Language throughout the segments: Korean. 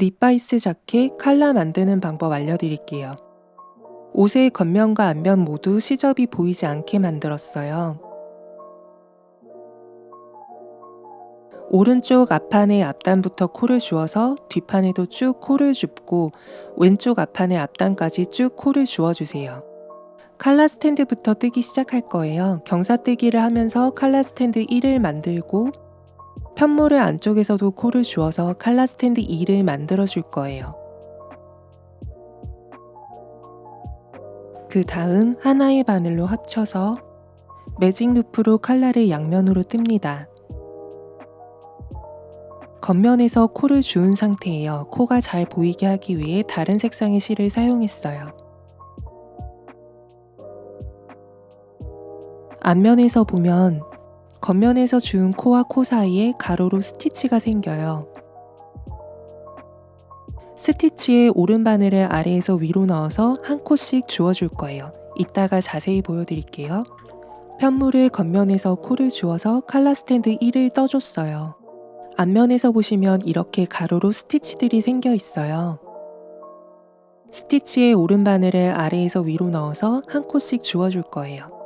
니바이스 자켓 칼라 만드는 방법 알려드릴게요. 옷의 겉면과 앞면 모두 시접이 보이지 않게 만들었어요. 오른쪽 앞판의 앞단부터 코를 주어서 뒷판에도 쭉 코를 줍고 왼쪽 앞판의 앞단까지 쭉 코를 주어주세요. 칼라 스탠드부터 뜨기 시작할 거예요. 경사뜨기를 하면서 칼라 스탠드 1을 만들고 편모를 안쪽에서도 코를 주어서 칼라 스탠드 2를 만들어 줄 거예요. 그 다음 하나의 바늘로 합쳐서 매직 루프로 칼라를 양면으로 뜹니다. 겉면에서 코를 주운 상태예요. 코가 잘 보이게 하기 위해 다른 색상의 실을 사용했어요. 앞면에서 보면 겉면에서 주운 코와 코 사이에 가로로 스티치가 생겨요. 스티치에 오른 바늘을 아래에서 위로 넣어서 한 코씩 주워줄 거예요. 이따가 자세히 보여드릴게요. 편물을 겉면에서 코를 주어서 칼라 스탠드 1을 떠줬어요. 앞면에서 보시면 이렇게 가로로 스티치들이 생겨 있어요. 스티치에 오른 바늘을 아래에서 위로 넣어서 한 코씩 주워줄 거예요.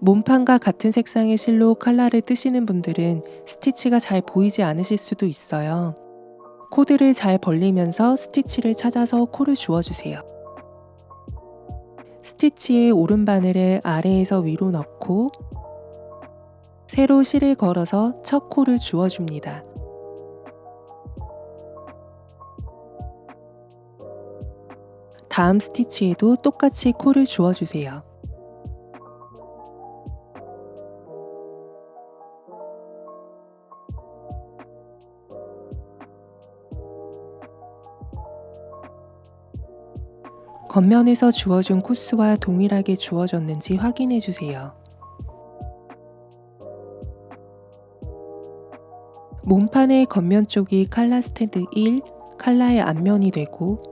몸판과 같은 색상의 실로 칼라를 뜨시는 분들은 스티치가 잘 보이지 않으실 수도 있어요. 코드를 잘 벌리면서 스티치를 찾아서 코를 주워주세요. 스티치에 오른 바늘을 아래에서 위로 넣고 세로 실을 걸어서 첫 코를 주워줍니다. 다음 스티치에도 똑같이 코를 주워주세요. 겉면에서 주워준 코스와 동일하게 주워졌는지 확인해 주세요. 몸판의 겉면 쪽이 칼라 스탠드 1, 칼라의 앞면이 되고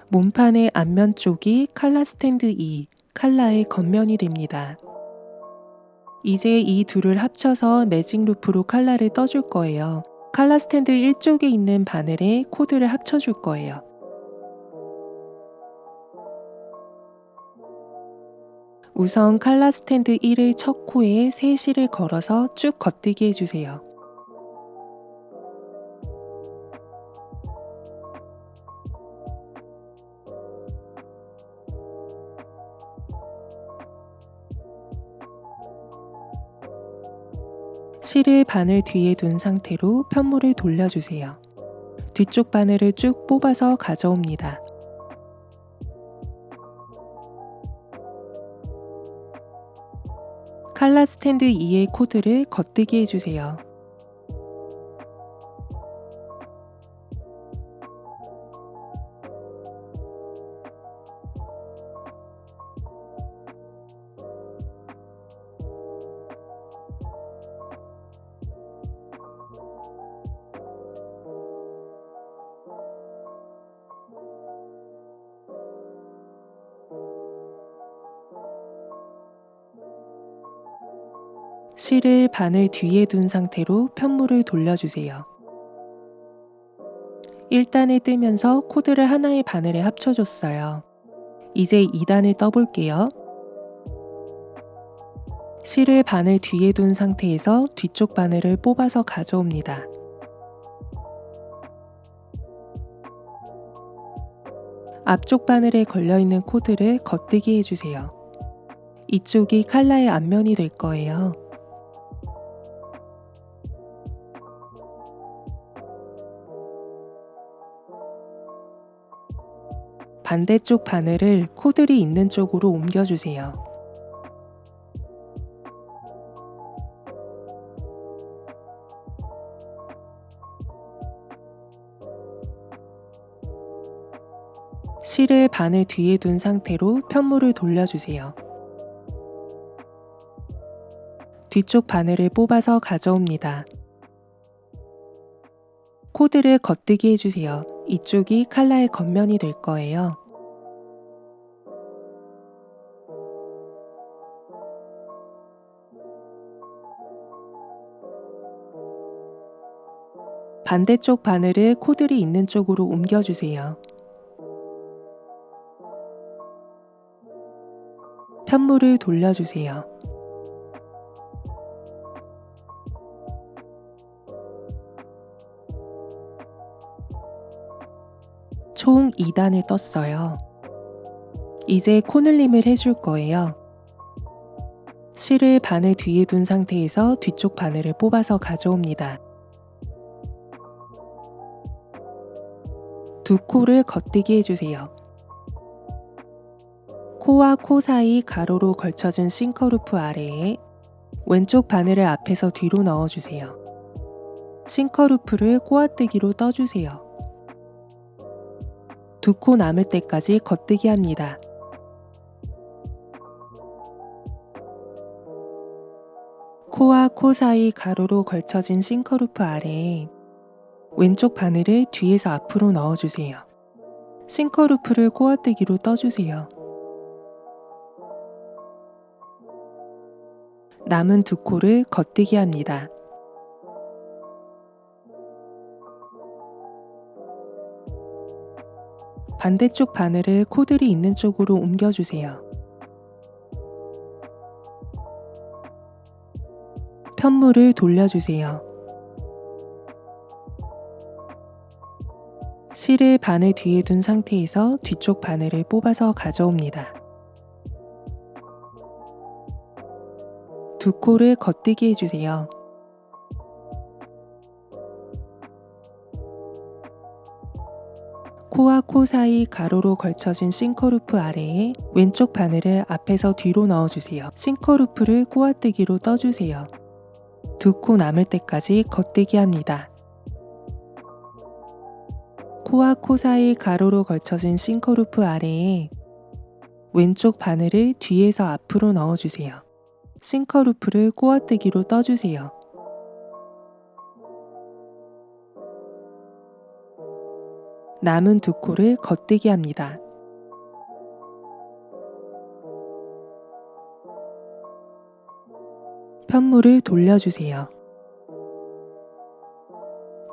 몸판의 앞면 쪽이 칼라 스탠드 2, 칼라의 겉면이 됩니다. 이제 이 둘을 합쳐서 매직 루프로 칼라를 떠줄 거예요. 칼라 스탠드 1쪽에 있는 바늘에 코드를 합쳐줄 거예요. 우선 칼라 스탠드 1을 첫 코에 세 실을 걸어서 쭉 겉뜨기 해주세요. 실을 바늘 뒤에 둔 상태로 편물을 돌려주세요. 뒤쪽 바늘을 쭉 뽑아서 가져옵니다. 칼라 스탠드 2의 코드를 겉뜨기 해주세요. 실을 바늘 뒤에 둔 상태로 편물을 돌려주세요. 1단을 뜨면서 코드를 하나의 바늘에 합쳐줬어요. 이제 2단을 떠볼게요. 실을 바늘 뒤에 둔 상태에서 뒤쪽 바늘을 뽑아서 가져옵니다. 앞쪽 바늘에 걸려있는 코드를 겉뜨기 해주세요. 이쪽이 칼라의 앞면이 될 거예요. 반대쪽 바늘을 코들이 있는 쪽으로 옮겨주세요. 실을 바늘 뒤에 둔 상태로 편물을 돌려주세요. 뒤쪽 바늘을 뽑아서 가져옵니다. 코드를 겉뜨기 해주세요. 이쪽이 칼라의 겉면이 될 거예요. 반대쪽 바늘을 코들이 있는 쪽으로 옮겨주세요. 편물을 돌려주세요. 총 2단을 떴어요. 이제 코늘림을 해줄 거예요. 실을 바늘 뒤에 둔 상태에서 뒤쪽 바늘을 뽑아서 가져옵니다. 두 코를 겉뜨기 해주세요. 코와 코 사이 가로로 걸쳐준 싱커루프 아래에 왼쪽 바늘을 앞에서 뒤로 넣어주세요. 싱커루프를 꼬아뜨기로 떠주세요. 두 코 남을 때까지 겉뜨기 합니다. 코와 코 사이 가로로 걸쳐진 싱커루프 아래에 왼쪽 바늘을 뒤에서 앞으로 넣어주세요. 싱커루프를 꼬아뜨기로 떠주세요. 남은 두 코를 겉뜨기 합니다. 반대쪽 바늘을 코들이 있는 쪽으로 옮겨주세요. 편물을 돌려주세요. 실을 바늘 뒤에 둔 상태에서 뒤쪽 바늘을 뽑아서 가져옵니다. 두 코를 겉뜨기 해주세요. 코와 코 사이 가로로 걸쳐진 싱커루프 아래에 왼쪽 바늘을 앞에서 뒤로 넣어주세요. 싱커루프를 꼬아뜨기로 떠주세요. 두 코 남을 때까지 겉뜨기 합니다. 코와 코 사이 가로로 걸쳐진 싱커루프 아래에 왼쪽 바늘을 뒤에서 앞으로 넣어주세요. 싱커루프를 꼬아뜨기로 떠주세요. 남은 두 코를 겉뜨기 합니다. 편물을 돌려주세요.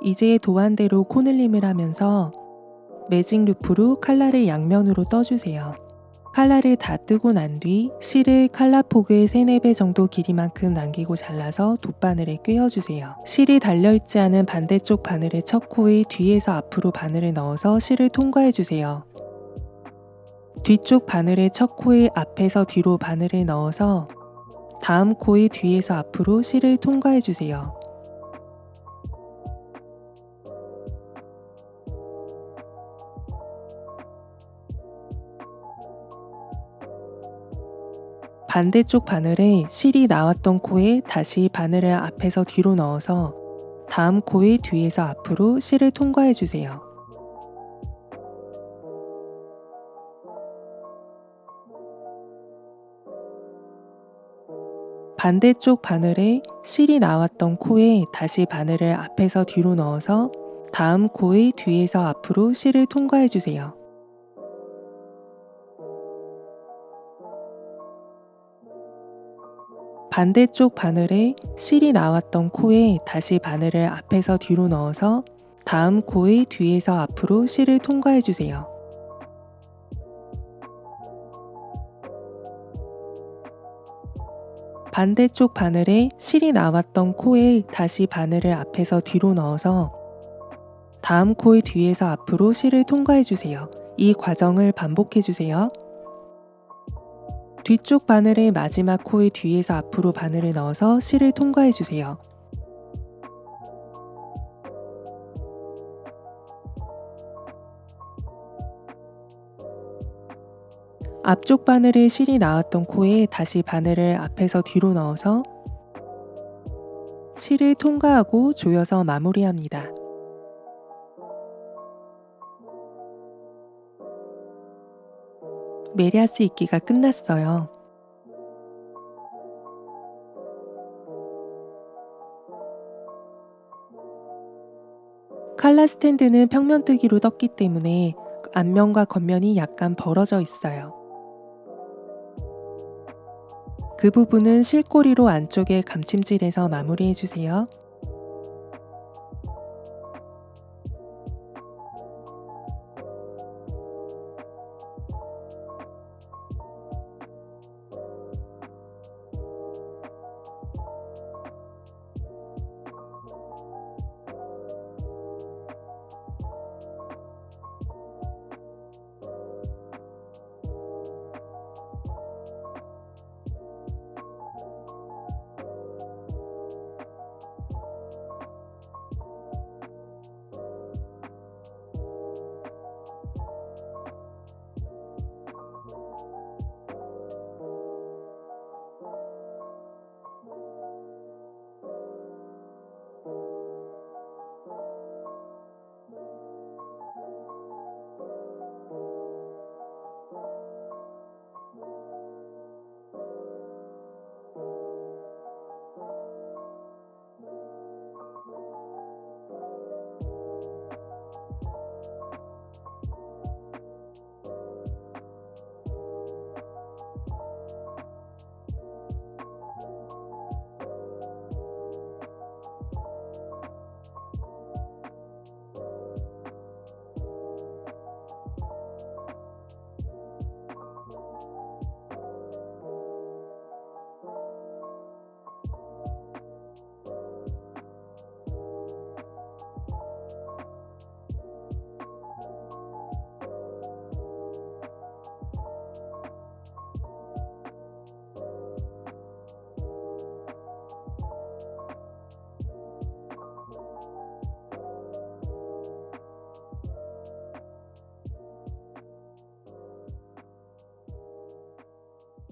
이제 도안대로 코늘림을 하면서 매직 루프로 칼날을 양면으로 떠주세요. 칼날을 다 뜨고 난 뒤 실을 칼라폭을 3-4배 정도 길이만큼 남기고 잘라서 돗바늘에 꿰어주세요. 실이 달려있지 않은 반대쪽 바늘의 첫 코의 뒤에서 앞으로 바늘을 넣어서 실을 통과해주세요. 뒤쪽 바늘의 첫 코의 앞에서 뒤로 바늘을 넣어서 다음 코의 뒤에서 앞으로 실을 통과해주세요. 반대쪽 바늘에 실이 나왔던 코에 다시 바늘을 앞에서 뒤로 넣어서 다음 코의 뒤에서 앞으로 실을 통과해주세요. 반대쪽 바늘에 실이 나왔던 코에 다시 바늘을 앞에서 뒤로 넣어서 다음 코의 뒤에서 앞으로 실을 통과해주세요. 반대쪽 바늘에 실이 나왔던 코에 다시 바늘을 앞에서 뒤로 넣어서 다음 코의 뒤에서 앞으로 실을 통과해주세요. 반대쪽 바늘에 실이 나왔던 코에 다시 바늘을 앞에서 뒤로 넣어서 다음 코의 뒤에서 앞으로 실을 통과해주세요. 이 과정을 반복해주세요. 뒤쪽 바늘의 마지막 코의 뒤에서 앞으로 바늘을 넣어서 실을 통과해주세요. 앞쪽 바늘에 실이 나왔던 코에 다시 바늘을 앞에서 뒤로 넣어서 실을 통과하고 조여서 마무리합니다. 메리하스 입기가 끝났어요. 칼라 스탠드는 평면뜨기로 떴기 때문에 앞면과 겉면이 약간 벌어져 있어요. 그 부분은 실꼬리로 안쪽에 감침질해서 마무리해주세요.